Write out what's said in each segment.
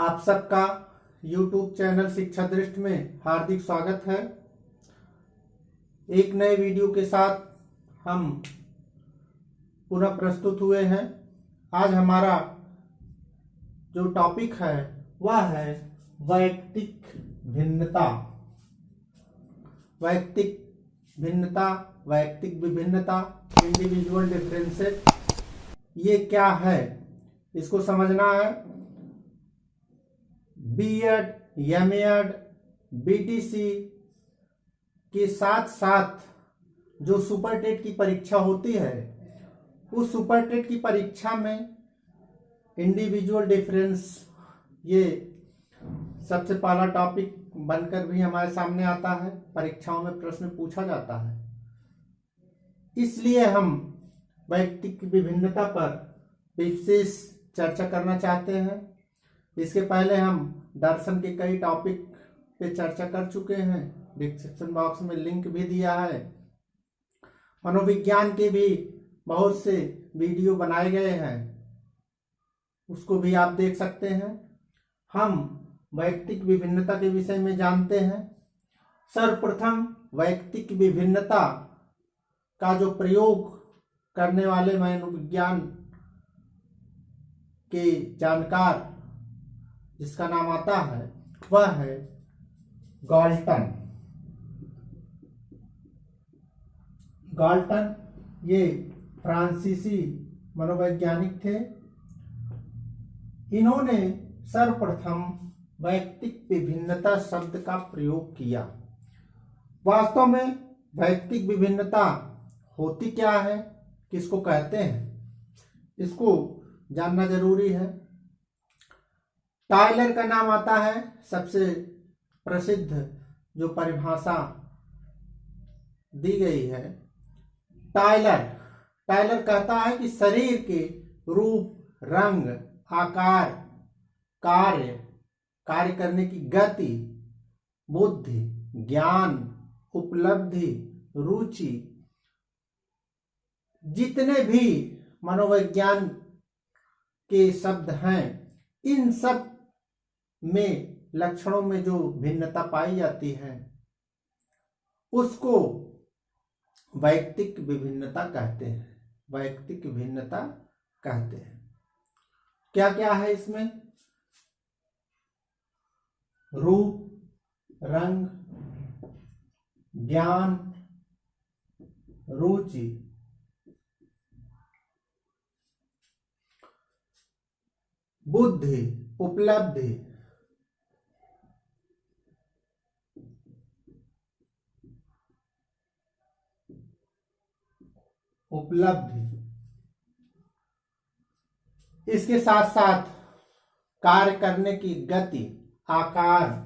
आप सबका YouTube channel शिक्षा दृष्टि में हार्दिक स्वागत है। एक नए वीडियो के साथ हम पुनः प्रस्तुत हुए हैं। आज हमारा जो टॉपिक है वह है वैयक्तिक भिन्नता। वैयक्तिक भिन्नता, वैयक्तिक विभिन्नता, इंडिविजुअल डिफरेंसेस, ये क्या है इसको समझना है। बीएड, एमएड, बीटीसी के साथ साथ जो सुपर टेट की परीक्षा होती है, उस सुपर टेट की परीक्षा में इंडिविजुअल डिफरेंस ये सबसे पहला टॉपिक बनकर भी हमारे सामने आता है। परीक्षाओं में प्रश्न पूछा जाता है, इसलिए हम वैयक्तिक विभिन्नता पर विशेष चर्चा करना चाहते हैं। इसके पहले हम दर्शन के कई टॉपिक पे चर्चा कर चुके हैं। डिस्क्रिप्शन बॉक्स में लिंक भी दिया है। मनोविज्ञान के भी बहुत से वीडियो बनाए गए हैं, उसको भी आप देख सकते हैं। हम वैयक्तिक विभिन्नता के विषय में जानते हैं। सर्वप्रथम वैयक्तिक विभिन्नता का जो प्रयोग करने वाले मनोविज्ञान के जानकार जिसका नाम आता है वह है गाल्टन। गाल्टन ये फ्रांसीसी मनोवैज्ञानिक थे। इन्होंने सर्वप्रथम वैयक्तिक विभिन्नता शब्द का प्रयोग किया। वास्तव में वैयक्तिक विभिन्नता होती क्या है, किसको कहते हैं, इसको जानना जरूरी है। टायलर का नाम आता है, सबसे प्रसिद्ध जो परिभाषा दी गई है। टायलर कहता है कि शरीर के रूप, रंग, आकार, कार्य करने की गति, बुद्धि, ज्ञान, उपलब्धि, रुचि, जितने भी मनोविज्ञान के शब्द हैं, इन सब में लक्षणों में जो भिन्नता पाई जाती है उसको वैयक्तिक विभिन्नता कहते हैं। वैयक्तिक भिन्नता कहते हैं। क्या क्या है इसमें? रूप, रंग, ज्ञान, रुचि, बुद्धि, उपलब्धि, इसके साथ साथ कार्य करने की गति, आकार,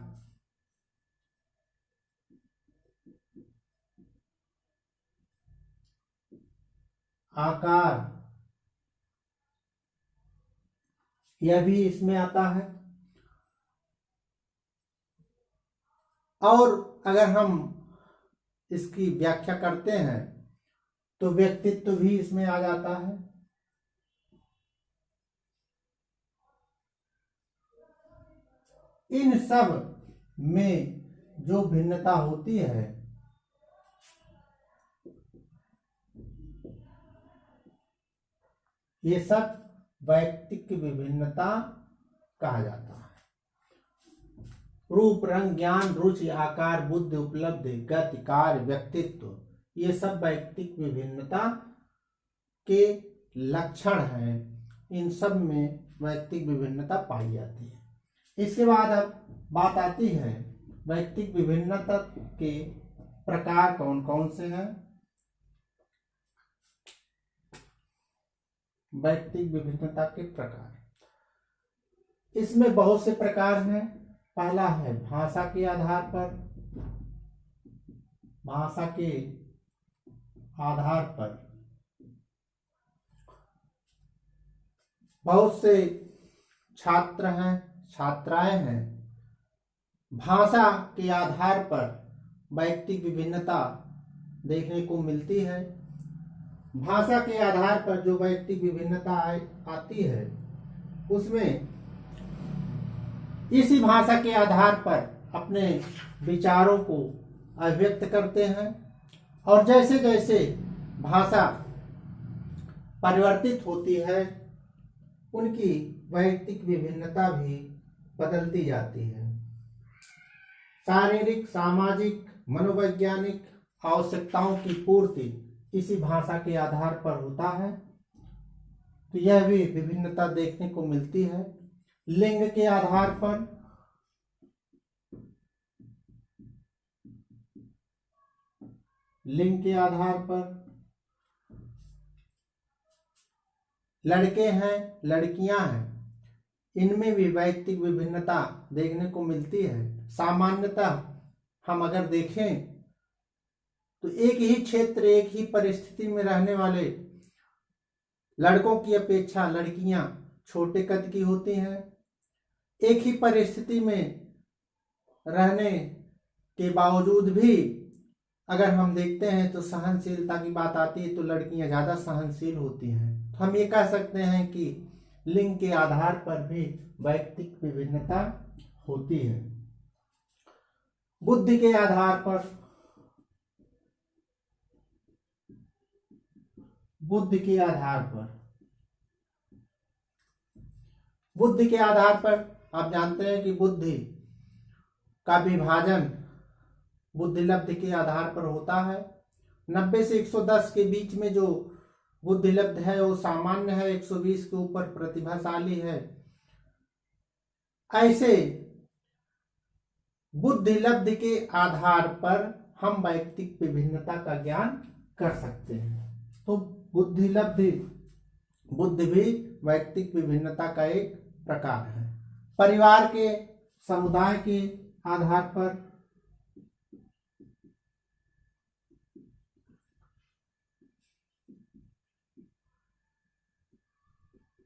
यह भी इसमें आता है। और अगर हम इसकी व्याख्या करते हैं तो व्यक्तित्व भी इसमें आ जाता है। इन सब में जो भिन्नता होती है ये सब वैयक्तिक विभिन्नता कहा जाता है। रूप, रंग, ज्ञान, रुचि, आकार, बुद्धि, उपलब्धि, गति, कार्य, व्यक्तित्व, ये सब वैयक्तिक विभिन्नता के लक्षण हैं। इन सब में वैयक्तिक विभिन्नता पाई जाती है। इसके बाद अब बात आती है वैयक्तिक विभिन्नता के प्रकार कौन कौन से हैं। वैयक्तिक विभिन्नता के प्रकार, इसमें बहुत से प्रकार हैं। पहला है भाषा के आधार पर। भाषा के आधार पर बहुत से छात्र हैं, छात्राएं हैं। भाषा के आधार पर वैयक्तिक विभिन्नता देखने को मिलती है। भाषा के आधार पर जो वैयक्तिक विभिन्नता आती है उसमें इसी भाषा के आधार पर अपने विचारों को अभिव्यक्त करते हैं। और जैसे जैसे भाषा परिवर्तित होती है उनकी वैयक्तिक विभिन्नता भी बदलती जाती है। शारीरिक, सामाजिक, मनोवैज्ञानिक आवश्यकताओं की पूर्ति इसी भाषा के आधार पर होता है। तो यह भी विभिन्नता देखने को मिलती है। लिंग के आधार पर, लिंग के आधार पर लड़के हैं, लड़कियां हैं, इनमें भी वैयक्तिक विभिन्नता देखने को मिलती है। सामान्यतः हम अगर देखें तो एक ही क्षेत्र, एक ही परिस्थिति में रहने वाले लड़कों की अपेक्षा लड़कियां छोटे कद की होती हैं। एक ही परिस्थिति में रहने के बावजूद भी अगर हम देखते हैं तो सहनशीलता की बात आती है तो लड़कियां ज्यादा सहनशील होती हैं। तो हम ये कह सकते हैं कि लिंग के आधार पर भी वैयक्तिक विभिन्नता होती है। बुद्धि के आधार पर, बुद्धि के आधार पर, बुद्धि के आधार पर आप जानते हैं कि बुद्धि का विभाजन बुद्धिलब्धि के आधार पर होता है। 90 से 110 के बीच में जो बुद्धिलब्ध है वो सामान्य है, 120 के ऊपर प्रतिभाशाली है। ऐसे बुद्धिलब्धि के आधार पर हम वैयक्तिक विभिन्नता का ज्ञान कर सकते हैं। तो बुद्धिलब्धि, बुद्धि भी वैयक्तिक विभिन्नता का एक प्रकार है। परिवार के, समुदाय के आधार पर,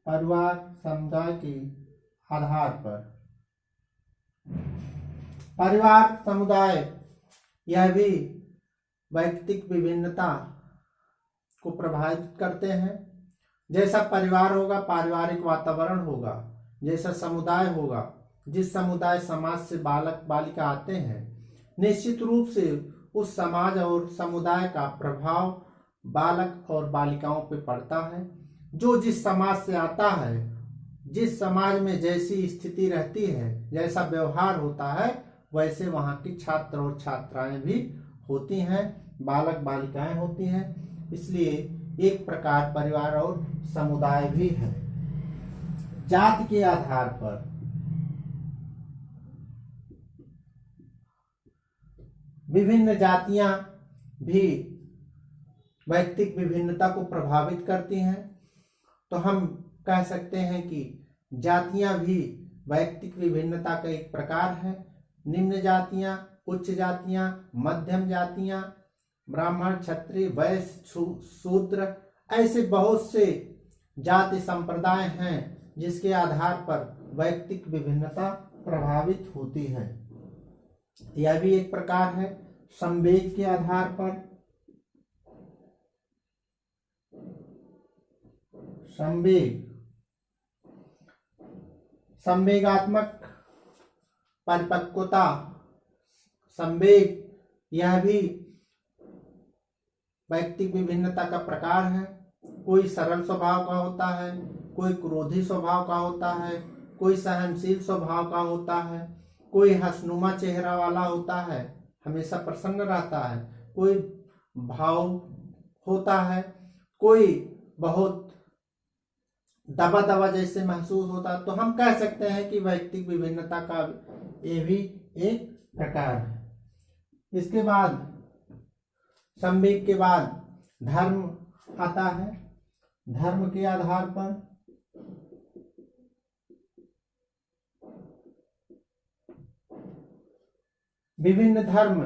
परिवार समुदाय के आधार पर, परिवार समुदाय यह भी वैयक्तिक विभिन्नता को प्रभावित करते हैं। जैसा परिवार होगा पारिवारिक वातावरण होगा, जैसा समुदाय होगा, जिस समुदाय समाज से बालक बालिका आते हैं, निश्चित रूप से उस समाज और समुदाय का प्रभाव बालक और बालिकाओं पर पड़ता है। जो जिस समाज से आता है, जिस समाज में जैसी स्थिति रहती है, जैसा व्यवहार होता है, वैसे वहाँ की छात्र और छात्राएं भी होती हैं, बालक बालिकाएं होती हैं। इसलिए एक प्रकार परिवार और समुदाय भी है। जाति के आधार पर, विभिन्न जातियां भी वैयक्तिक विभिन्नता को प्रभावित करती हैं। तो हम कह सकते हैं कि जातियां भी वैयक्तिक विभिन्नता का एक प्रकार है। निम्न जातियां, उच्च जातियां, मध्यम जातियां, ब्राह्मण, क्षत्रिय, वैश्य, शूद्र, ऐसे बहुत से जाति संप्रदाय हैं जिसके आधार पर वैयक्तिक विभिन्नता प्रभावित होती है। यह भी एक प्रकार है। संवेग के आधार पर, संवेग, संवेगात्मक परिपक्वता, संवेग यह भी वैयक्तिक विभिन्नता का प्रकार है। कोई सरल स्वभाव का होता है, कोई क्रोधी स्वभाव का होता है, कोई सहनशील स्वभाव का होता है, कोई हंसनुमा चेहरा वाला होता है, हमेशा प्रसन्न रहता है, कोई भाव होता है, कोई बहुत दबा दबा जैसे महसूस होता है। तो हम कह सकते हैं कि वैयक्तिक विभिन्नता का ये भी एक प्रकार है। इसके बाद संवेग के बाद धर्म आता है। धर्म के आधार पर विभिन्न धर्म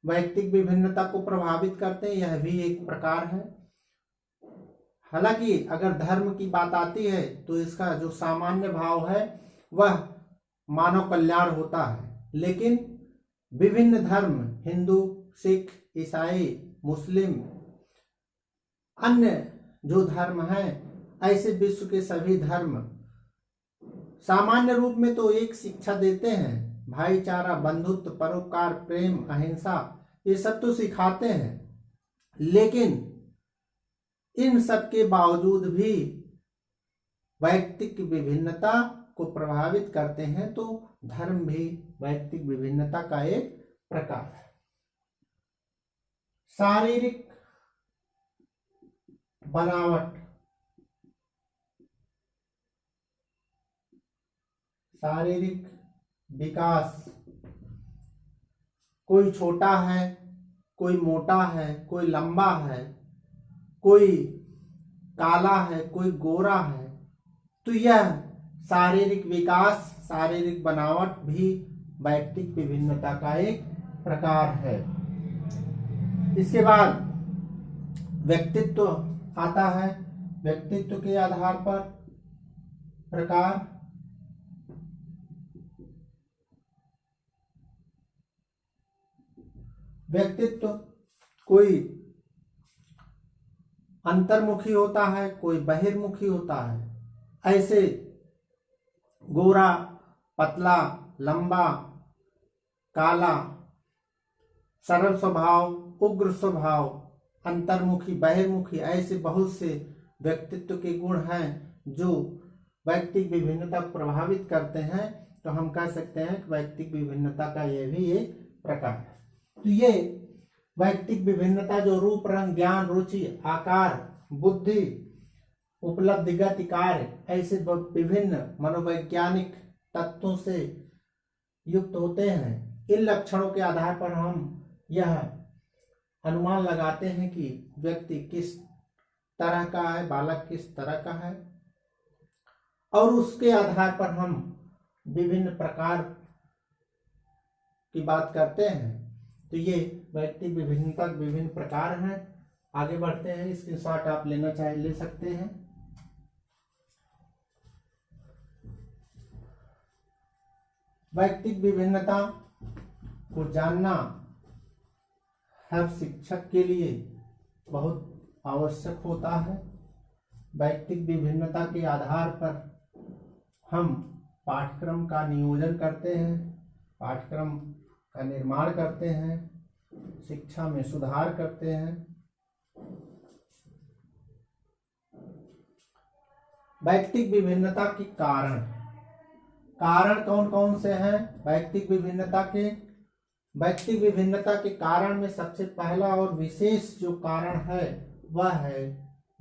वैयक्तिक विभिन्नता को प्रभावित करते हैं, यह भी एक प्रकार है। हालांकि अगर धर्म की बात आती है तो इसका जो सामान्य भाव है वह मानव कल्याण होता है, लेकिन विभिन्न धर्म, हिंदू, सिख, ईसाई, मुस्लिम, अन्य जो धर्म हैं, ऐसे विश्व के सभी धर्म सामान्य रूप में तो एक शिक्षा देते हैं, भाईचारा, बंधुत्व, परोपकार, प्रेम, अहिंसा, ये सब तो सिखाते हैं, लेकिन इन सब के बावजूद भी वैयक्तिक विभिन्नता को प्रभावित करते हैं, तो धर्म भी वैयक्तिक विभिन्नता का एक प्रकार है। शारीरिक बनावट, शारीरिक विकास, कोई छोटा है, कोई मोटा है, कोई लंबा है, कोई काला है, कोई गोरा है, तो यह शारीरिक विकास, शारीरिक बनावट भी वैयक्तिक विभिन्नता का एक प्रकार है। इसके बाद व्यक्तित्व आता है। व्यक्तित्व के आधार पर प्रकार, व्यक्तित्व कोई अंतर्मुखी होता है, कोई बहिर्मुखी होता है। ऐसे गोरा, पतला, लंबा, काला, सरल स्वभाव, उग्र स्वभाव, अंतर्मुखी, बहिर्मुखी, ऐसे बहुत से व्यक्तित्व के गुण हैं जो वैयक्तिक विभिन्नता को प्रभावित करते हैं। तो हम कह सकते हैं कि वैयक्तिक विभिन्नता का यह भी एक प्रकार है। तो ये वैयक्तिक विभिन्नता जो रूप, रंग, ज्ञान, रुचि, आकार, बुद्धि, उपलब्धिगत कार्य, ऐसे विभिन्न मनोवैज्ञानिक तत्वों से युक्त होते हैं। इन लक्षणों के आधार पर हम यह अनुमान लगाते हैं कि व्यक्ति किस तरह का है, बालक किस तरह का है, और उसके आधार पर हम विभिन्न प्रकार की बात करते हैं। तो ये वैयक्तिक विभिन्नता के विभिन्न प्रकार हैं। आगे बढ़ते हैं, स्क्रीनशॉट आप लेना चाहे ले सकते हैं। वैयक्तिक विभिन्नता को जानना हर शिक्षक के लिए बहुत आवश्यक होता है। वैयक्तिक विभिन्नता के आधार पर हम पाठ्यक्रम का नियोजन करते हैं, पाठ्यक्रम का निर्माण करते हैं, शिक्षा में सुधार करते हैं। वैयक्तिक विभिन्नता के कारण, कारण कौन कौन से हैं वैयक्तिक विभिन्नता के? वैयक्तिक विभिन्नता के कारण में सबसे पहला और विशेष जो कारण है वह है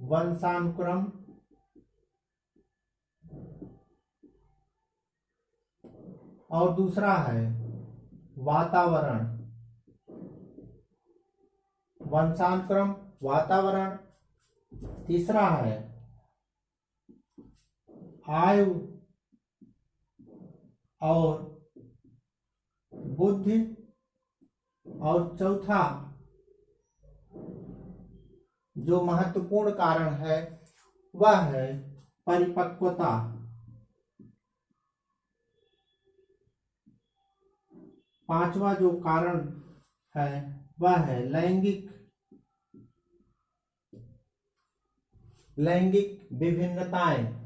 वंशानुक्रम, और दूसरा है वातावरण। वंशानुक्रम, वातावरण। तीसरा है आयु और बुद्धि, और चौथा जो महत्वपूर्ण कारण है वह है परिपक्वता। पांचवा जो कारण है वह है लैंगिक विभिन्नताएं।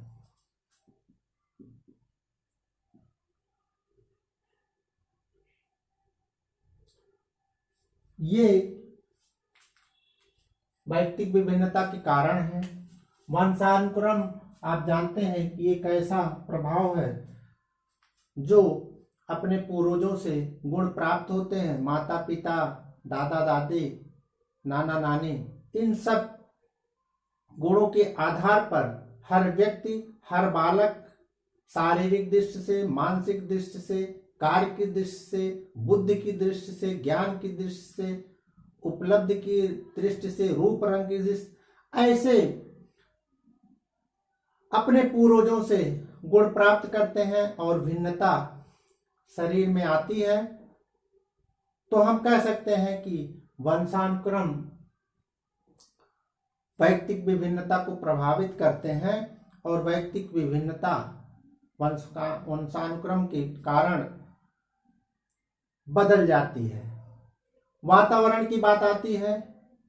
ये वैयक्तिक विभिन्नता के कारण है। वंशानुक्रम आप जानते हैं कि एक ऐसा प्रभाव है जो अपने पूर्वजों से गुण प्राप्त होते हैं। माता पिता, दादा दादी, नाना नानी, इन सब गुणों के आधार पर हर व्यक्ति, हर बालक शारीरिक दृष्टि से, मानसिक दृष्टि से, कार्य की दृष्टि से, बुद्धि की दृष्टि से, ज्ञान की दृष्टि से, उपलब्धि की दृष्टि से, रूप रंग की दृष्टि, ऐसे अपने पूर्वजों से गुण प्राप्त करते हैं और भिन्नता शरीर में आती है। तो हम कह सकते हैं कि वंशानुक्रम वैयक्तिक विभिन्नता को प्रभावित करते हैं, और वैयक्तिक विभिन्नता वंशानुक्रम के कारण बदल जाती है। वातावरण की बात आती है,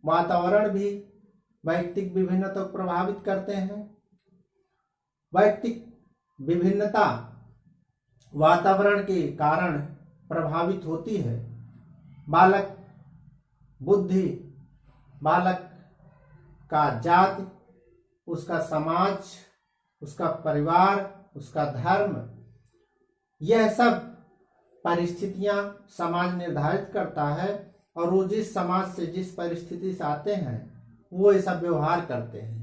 वातावरण भी वैयक्तिक विभिन्नता को प्रभावित करते हैं। वैयक्तिक विभिन्नता वातावरण के कारण प्रभावित होती है। बालक बुद्धि, बालक का जाति, उसका समाज, उसका परिवार, उसका धर्म, यह सब परिस्थितियां समाज निर्धारित करता है और वो जिस समाज से, जिस परिस्थिति से आते हैं वो ऐसा व्यवहार करते हैं।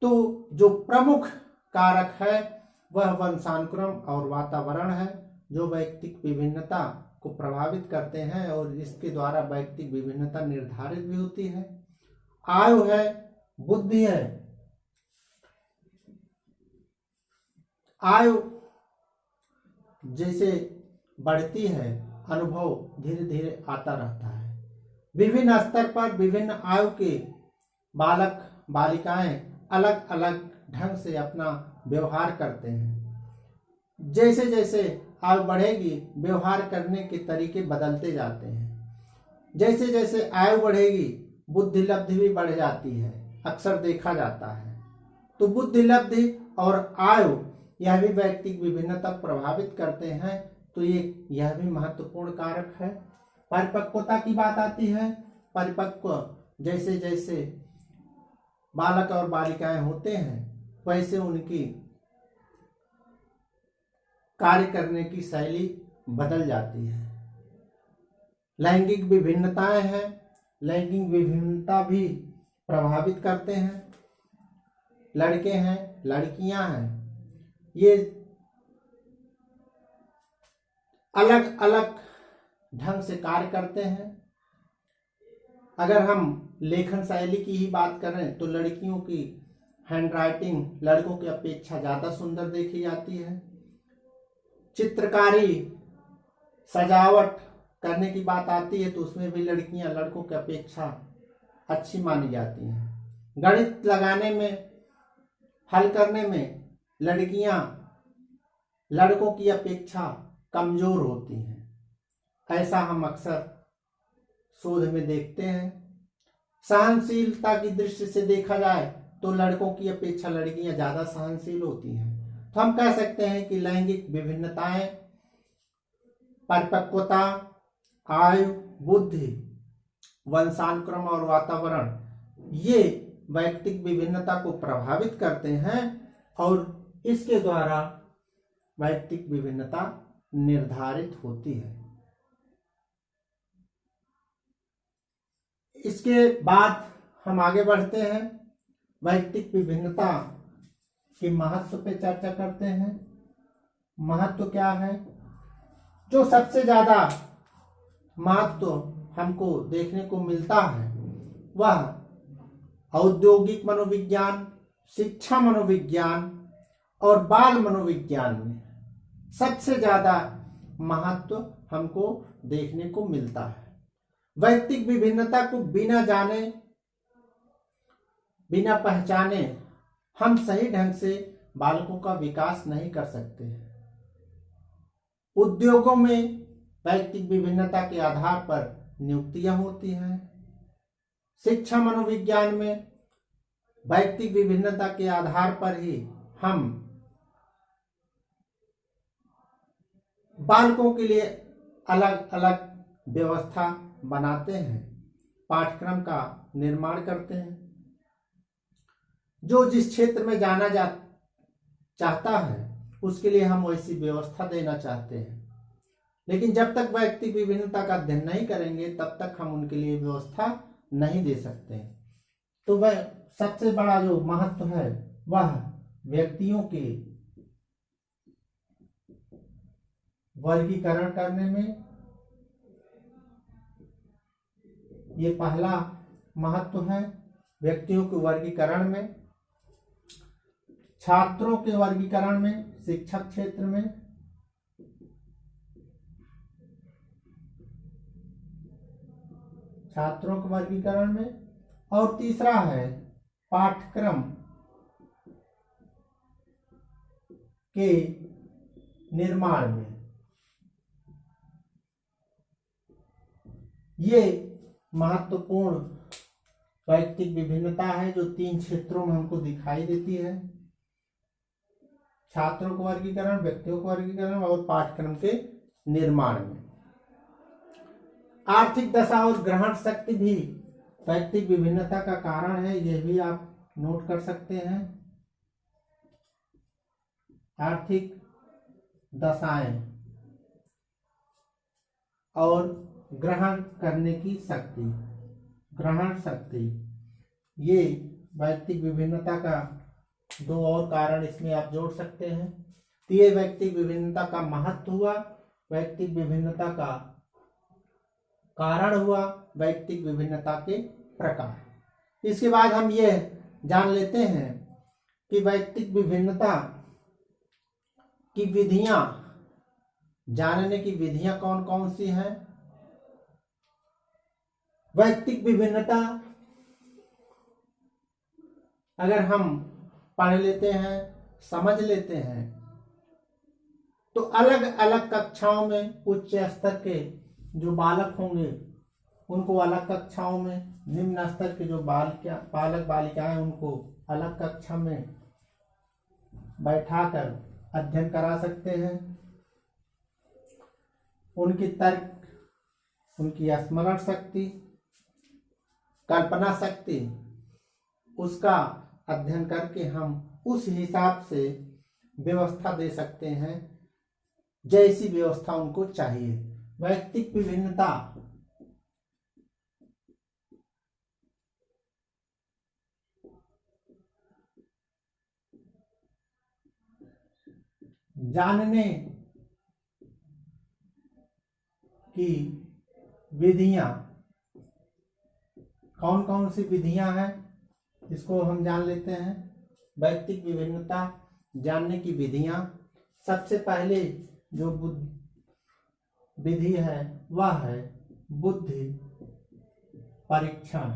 तो जो प्रमुख कारक है वह वंशानुक्रम और वातावरण है, जो वैयक्तिक विभिन्नता को प्रभावित करते हैं और इसके द्वारा वैयक्तिक विभिन्नता निर्धारित भी होती है। आयु है, बुद्धि है। आयु जैसे बढ़ती है, अनुभव धीरे धीरे आता रहता है। विभिन्न स्तर पर विभिन्न आयु के बालक बालिकाएं अलग अलग ढंग से अपना व्यवहार करते हैं। जैसे जैसे आयु बढ़ेगी व्यवहार करने के तरीके बदलते जाते हैं। जैसे जैसे आयु बढ़ेगी बुद्धि लब्धि भी बढ़ जाती है, अक्सर देखा जाता है। तो बुद्धि लब्धि और आयु यह भी वैयक्तिक विभिन्नता प्रभावित करते हैं। तो यह भी महत्वपूर्ण कारक है। परिपक्वता की बात आती है। परिपक्व जैसे जैसे बालक और बालिकाएं होते हैं वैसे उनकी कार्य करने की शैली बदल जाती है। लैंगिक विभिन्नताएं हैं, लैंगिक विभिन्नता भी प्रभावित करते हैं। लड़के हैं, लड़कियां हैं, ये अलग अलग ढंग से कार्य करते हैं। अगर हम लेखन शैली की ही बात करें तो लड़कियों की हैंडराइटिंग लड़कों की अपेक्षा ज्यादा सुंदर देखी जाती है। चित्रकारी, सजावट करने की बात आती है तो उसमें भी लड़कियां लड़कों की अपेक्षा अच्छी मानी जाती हैं। गणित लगाने में, हल करने में लड़कियां लड़कों की अपेक्षा कमजोर होती हैं। ऐसा हम अक्सर शोध में देखते हैं। सहनशीलता की दृष्टि से देखा जाए तो लड़कों की अपेक्षा लड़कियां ज्यादा सहनशील होती हैं। तो हम कह सकते हैं कि लैंगिक विभिन्नताएं, परिपक्वता, आयु, बुद्धि, वंशानुक्रम और वातावरण ये वैयक्तिक विभिन्नता को प्रभावित करते हैं और इसके द्वारा वैयक्तिक विभिन्नता निर्धारित होती है। इसके बाद हम आगे बढ़ते हैं, वैयक्तिक विभिन्नता के महत्व पे चर्चा करते हैं। महत्व क्या है? जो सबसे ज्यादा महत्व हमको देखने को मिलता है वह औद्योगिक मनोविज्ञान, शिक्षा मनोविज्ञान और बाल मनोविज्ञान में सबसे ज्यादा महत्व हमको देखने को मिलता है। वैयक्तिक विभिन्नता को बिना जाने, बिना पहचाने हम सही ढंग से बालकों का विकास नहीं कर सकते। उद्योगों में वैयक्तिक विभिन्नता के आधार पर नियुक्तियां होती हैं। शिक्षा मनोविज्ञान में वैयक्तिक विभिन्नता के आधार पर ही हम बालकों के लिए अलग अलग व्यवस्था बनाते हैं, पाठ्यक्रम का निर्माण करते हैं। जो जिस क्षेत्र में जाना चाहता है उसके लिए हम वैसी व्यवस्था देना चाहते हैं। लेकिन जब तक वैयक्तिक विभिन्नता का अध्ययन नहीं करेंगे तब तक हम उनके लिए व्यवस्था नहीं दे सकते। तो वह सबसे बड़ा जो महत्व है वह व्यक्तियों के वर्गीकरण करने में, ये पहला महत्व है। व्यक्तियों के वर्गीकरण में, छात्रों के वर्गीकरण में, शिक्षक क्षेत्र में, छात्रों के वर्गीकरण में, और तीसरा है पाठ्यक्रम के निर्माण में। ये महत्वपूर्ण वैयक्तिक विभिन्नता है जो 3 क्षेत्रों में हमको दिखाई देती है। छात्रों को वर्गीकरण, व्यक्तियों को वर्गीकरण और पाठ्यक्रम के निर्माण में। आर्थिक दशा और ग्रहण शक्ति भी वैयक्तिक विभिन्नता का कारण है, यह भी आप नोट कर सकते हैं। आर्थिक दशाएं और ग्रहण करने की शक्ति, ग्रहण शक्ति, ये वैयक्तिक विभिन्नता का दो और कारण इसमें आप जोड़ सकते हैं। तो ये वैयक्तिक विभिन्नता का महत्व हुआ, वैयक्तिक विभिन्नता का कारण हुआ, वैयक्तिक विभिन्नता के प्रकार। इसके बाद हम ये जान लेते हैं कि वैयक्तिक विभिन्नता की विधियां, जानने की विधियां कौन कौन सी हैं। वैयक्तिक विभिन्नता अगर हम पढ़ लेते हैं, समझ लेते हैं, तो अलग अलग कक्षाओं में उच्च स्तर के जो बालक होंगे उनको अलग कक्षाओं में, निम्न स्तर के जो बालक बालिकाएं उनको अलग कक्षा में बैठाकर अध्ययन करा सकते हैं। उनकी तर्क, उनकी स्मरण शक्ति, कल्पना शक्ति, उसका अध्ययन करके हम उस हिसाब से व्यवस्था दे सकते हैं जैसी व्यवस्था उनको चाहिए। वैयक्तिक विभिन्नता जानने की विधियां कौन कौन सी विधियां हैं, इसको हम जान लेते हैं। वैयक्तिक विभिन्नता जानने की विधियां, सबसे पहले जो विधि है वह है बुद्धि परीक्षण।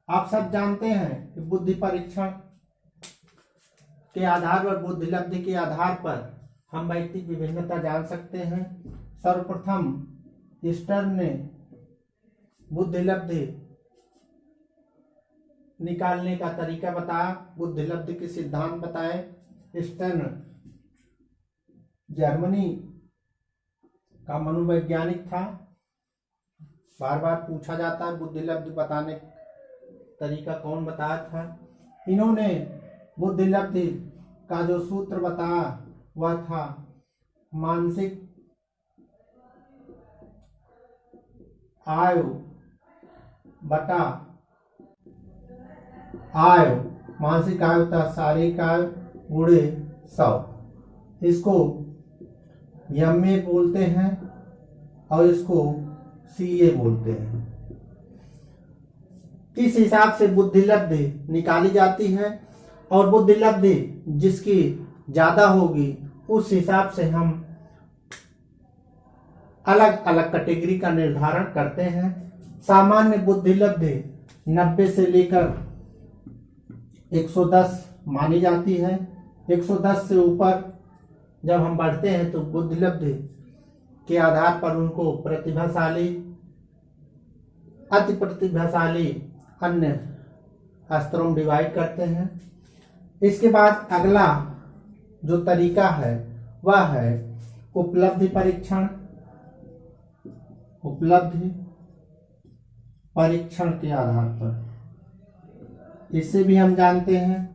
आप सब जानते हैं कि बुद्धि परीक्षण के आधार पर, बुद्धि लब्धि के आधार पर हम वैयक्तिक विभिन्नता जान सकते हैं। सर्वप्रथम स्टर्न ने बुद्धि लब्धि निकालने का तरीका बताया, बुद्धि लब्धि के सिद्धांत बताए। स्टर्न जर्मनी का मनोवैज्ञानिक था। बार बार पूछा जाता है बुद्धि लब्धि बताने तरीका कौन बताया था। इन्होंने बुद्धि लब्धि का जो सूत्र बताया वह था मानसिक आयु बटा आयु, मानसिक आयु तथा शारीरिक आयु गुणे 100। इसको एमए बोलते हैं और इसको सीए बोलते हैं। इस हिसाब से बुद्धि लब्धि निकाली जाती है और बुद्धि लब्धि जिसकी ज्यादा होगी उस हिसाब से हम अलग अलग कैटेगरी का निर्धारण करते हैं। सामान्य बुद्धि लब्धि 90 से लेकर 110 मानी जाती है। 110 से ऊपर जब हम बढ़ते हैं तो बुद्धि लब्धि के आधार पर उनको प्रतिभाशाली, अति प्रतिभाशाली, अन्य स्तरों में डिवाइड करते हैं। इसके बाद अगला जो तरीका है वह है उपलब्धि परीक्षण। उपलब्धि परीक्षण के आधार पर इससे भी हम जानते हैं।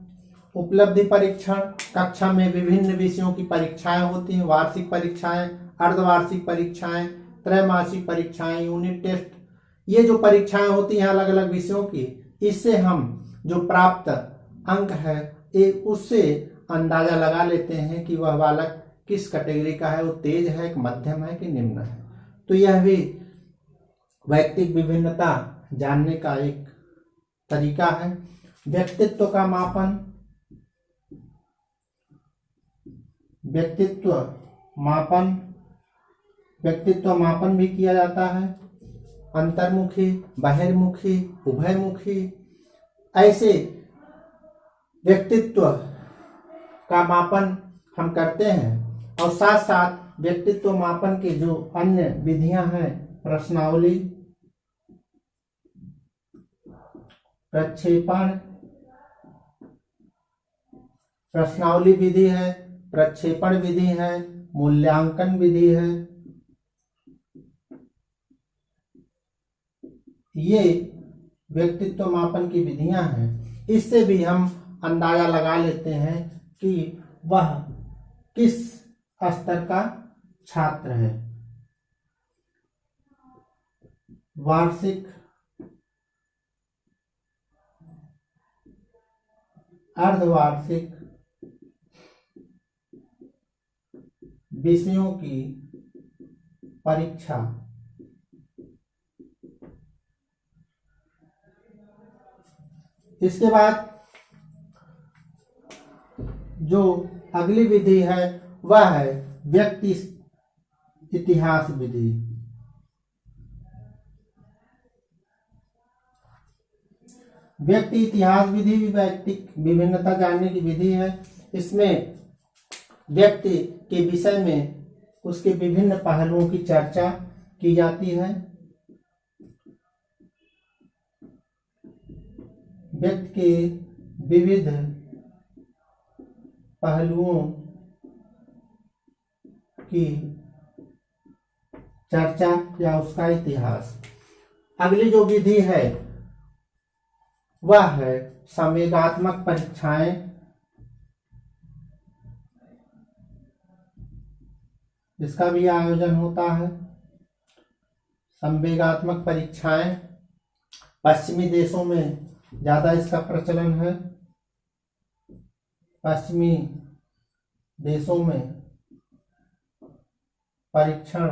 उपलब्धि परीक्षण कक्षा में विभिन्न विषयों की परीक्षाएं होती हैं, वार्षिक परीक्षाएं, अर्धवार्षिक परीक्षाएं, त्रैमासिक परीक्षाएं, यूनिट टेस्ट। ये जो परीक्षाएं होती हैं अलग अलग विषयों की, इससे हम जो प्राप्त अंक है उससे अंदाजा लगा लेते हैं कि वह बालक किस कैटेगरी का है, वो तेज है कि मध्यम है कि निम्न है। तो यह भी वैयक्तिक विभिन्नता जानने का एक तरीका है। व्यक्तित्व का मापन, व्यक्तित्व मापन भी किया जाता है। अंतर्मुखी, बहिर्मुखी, उभयमुखी, ऐसे व्यक्तित्व का मापन हम करते हैं। और साथ साथ व्यक्तित्व मापन के जो अन्य विधियां हैं, प्रश्नावली, प्रक्षेपण, प्रश्नावली विधि है, प्रक्षेपण विधि है, मूल्यांकन विधि है। ये व्यक्तित्व मापन की विधियां हैं। इससे भी हम अंदाजा लगा लेते हैं कि वह किस स्तर का छात्र है। वार्षिक, अर्धवार्षिक, विषयों की परीक्षा। इसके बाद जो अगली विधि है वह है व्यक्ति इतिहास विधि। व्यक्ति इतिहास विधि भी व्यक्तिक विभिन्नता जानने की विधि है। इसमें व्यक्ति के विषय में उसके विभिन्न पहलुओं की चर्चा की जाती है। व्यक्ति के विविध पहलुओं की चर्चा या उसका इतिहास। अगली जो विधि है वह है संवेगात्मक परीक्षाएं। इसका भी आयोजन होता है। संवेगात्मक परीक्षाएं पश्चिमी देशों में ज्यादा इसका प्रचलन है। पश्चिमी देशों में परीक्षण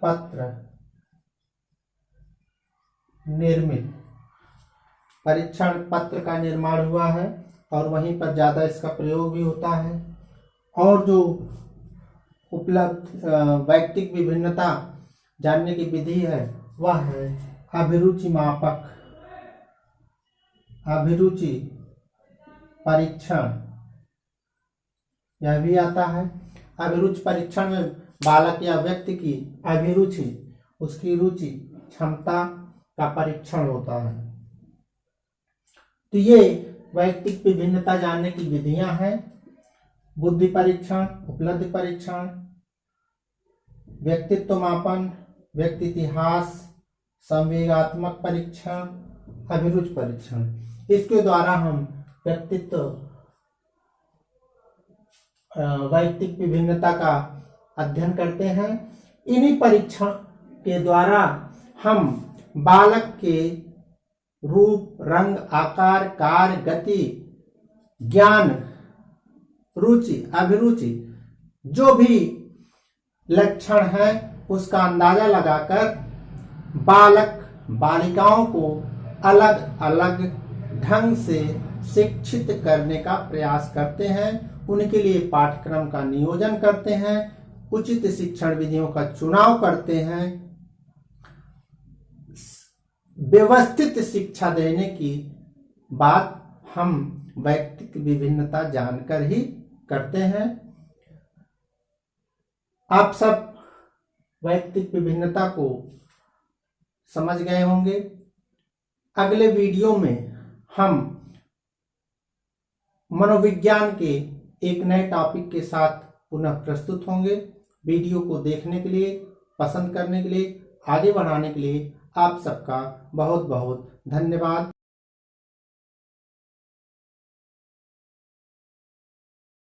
पत्र निर्मित, परीक्षण पत्र का निर्माण हुआ है और वहीं पर ज्यादा इसका प्रयोग भी होता है। और जो उपलब्ध वैयक्तिक विभिन्नता जानने की विधि है वह है अभिरुचि मापक, अभिरुचि परीक्षण। यह भी आता है। अभिरुचि परीक्षण में बालक या व्यक्ति की अभिरुचि, उसकी रुचि, क्षमता का परीक्षण होता है। तो ये वैयक्तिक विभिन्नता जानने की विधियां हैं। बुद्धि परीक्षण, उपलब्धि परीक्षण, व्यक्तित्व मापन, व्यक्ति इतिहास, संवेगात्मक परीक्षण, अभिरुचि परीक्षण। इसके द्वारा हम व्यक्तित्व वैयक्तिक विभिन्नता का अध्ययन करते हैं। इन्हीं परीक्षण के द्वारा हम बालक के रूप, रंग, आकार, कार्य, गति, ज्ञान, रुचि, अभिरुचि, जो भी लक्षण है उसका अंदाजा लगाकर बालक बालिकाओं को अलग अलग ढंग से शिक्षित करने का प्रयास करते हैं। उनके लिए पाठ्यक्रम का नियोजन करते हैं, उचित शिक्षण विधियों का चुनाव करते हैं, व्यवस्थित शिक्षा देने की बात हम वैयक्तिक विभिन्नता जानकर ही करते हैं। आप सब वैयक्तिक विभिन्नता को समझ गए होंगे। अगले वीडियो में हम मनोविज्ञान के एक नए टॉपिक के साथ पुनः प्रस्तुत होंगे। वीडियो को देखने के लिए, पसंद करने के लिए, आगे बढ़ाने के लिए आप सबका बहुत बहुत धन्यवाद।